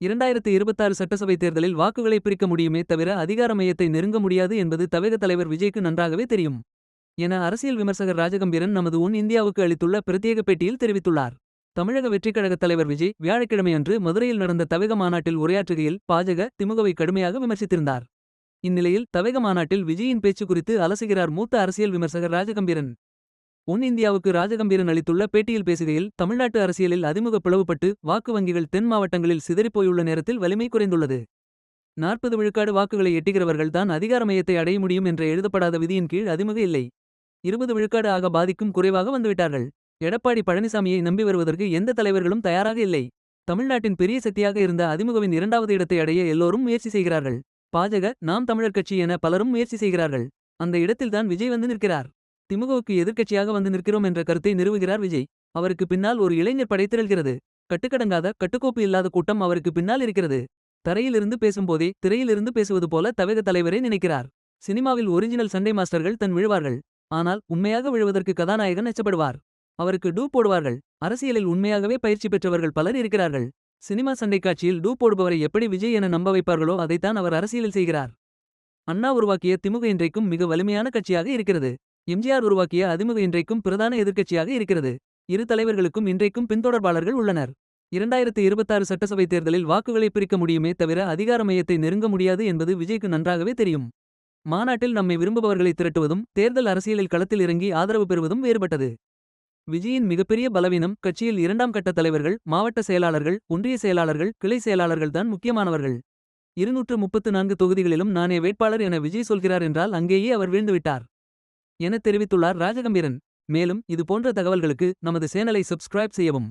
2026 சட்டசபை தேர்தலில் வாக்குகளை பிரிக்க முடியுமே தவிர அதிகார மையத்தை நெருங்க முடியாது என்பது தவேக தலைவர் விஜய்க்கு நன்றாகவே தெரியும் என அரசியல் விமர்சகர் ராஜகம்பீரன் நமது உன் இந்தியாவுக்கு அளித்துள்ள பிரத்யேக பேட்டியில் தெரிவித்துள்ளார். தமிழக வெற்றிக்கழகத் தலைவர் விஜய் வியாழக்கிழமையன்று மதுரையில் நடந்த தவேக மாநாட்டில் உரையாற்றுகையில் பாஜக திமுகவை கடுமையாக விமர்சித்திருந்தார். இந்நிலையில் தவேக மாநாட்டில் விஜயின் பேச்சு குறித்து அலசுகிறார் மூத்த அரசியல் விமர்சகர் ராஜகம்பீரன். உன் இந்தியாவுக்கு ராஜகம்பீரன் அளித்துள்ள பேட்டியில் பேசுகையில் தமிழ்நாட்டு அரசியலில் அதிமுக பிளவுபட்டு வாக்கு வங்கிகள் தென் மாவட்டங்களில் சிதறிப்போயுள்ள நேரத்தில் வலிமை குறைந்துள்ளது. 40 விழுக்காடு வாக்குகளை எட்டுகிறவர்கள் தான் அதிகார மையத்தை அடைய முடியும் என்ற எழுதப்படாத விதியின் கீழ் அதிமுக இல்லை. 20 விழுக்காடு ஆக பாதிக்கும் குறைவாக வந்துவிட்டார்கள். எடப்பாடி பழனிசாமியை நம்பி வருவதற்கு எந்த தலைவர்களும் தயாராக இல்லை. தமிழ்நாட்டின் பெரிய சக்தியாக இருந்த அதிமுகவின் 2வது இடத்தை அடைய எல்லோரும் முயற்சி செய்கிறார்கள். பாஜக நாம் தமிழர் கட்சி என பலரும் முயற்சி செய்கிறார்கள். அந்த இடத்தில்தான் விஜய் வந்து நிற்கிறார். திமுகவுக்கு எதிர்க்கட்சியாக வந்து நிற்கிறோம் என்ற கருத்தை நிறுவுகிறார் விஜய். அவருக்கு பின்னால் ஒரு இளைஞர் படை திரள்கிறது. கட்டுக்கடங்காத கட்டுக்கோப்பு இல்லாத கூட்டம் அவருக்கு பின்னால் இருக்கிறது. தரையிலிருந்து பேசும்போதே திரையிலிருந்து பேசுவது போல தவேக தலைவரை நினைக்கிறார். சினிமாவில் ஒரிஜினல் சண்டை மாஸ்டர்கள் தன் விழுவார்கள். ஆனால் உண்மையாக விழுவதற்கு கதாநாயகன் எச்சப்படுவார். அவருக்கு டூ போடுவார்கள். அரசியலில் உண்மையாகவே பயிற்சி பெற்றவர்கள் பலர் இருக்கிறார்கள். சினிமா சண்டை காட்சியில் டூ போடுபவரை எப்படி விஜய் என நம்ப வைப்பார்களோ அதைத்தான் அவர் அரசியலில் செய்கிறார். அண்ணா உருவாக்கிய திமுக இன்றைக்கும் மிக வலிமையான கட்சியாக இருக்கிறது. எம்ஜிஆர் உருவாக்கிய அதிமுக இன்றைக்கும் பிரதான எதிர்க்கட்சியாக இருக்கிறது. இரு தலைவர்களுக்கும் இன்றைக்கும் பின்தொடர்பாளர்கள் உள்ளனர். 2026 சட்டசபை தேர்தலில் வாக்குகளை பிரிக்க முடியுமே தவிர அதிகார மையத்தை நெருங்க முடியாது என்பது விஜய்க்கு நன்றாகவே தெரியும். மாநாட்டில் நம்மை விரும்புபவர்களை திரட்டுவதும் தேர்தல் அரசியலில் களத்தில் இறங்கி ஆதரவு பெறுவதும் வேறுபட்டது. விஜயின் மிகப்பெரிய பலவீனம் கட்சியில் 2ஆம் கட்ட தலைவர்கள், மாவட்ட செயலாளர்கள், ஒன்றிய செயலாளர்கள், கிளை செயலாளர்கள் தான் முக்கியமானவர்கள். 234 தொகுதிகளிலும் நானே வேட்பாளர் என விஜய் சொல்கிறார் என்றால் அங்கேயே அவர் வீழ்ந்துவிட்டார் என தெரிவித்துள்ளார் ராஜகம்பீரன். மேலும் இது போன்ற தகவல்களுக்கு நமது சேனலை சப்ஸ்கிரைப் செய்யவும்.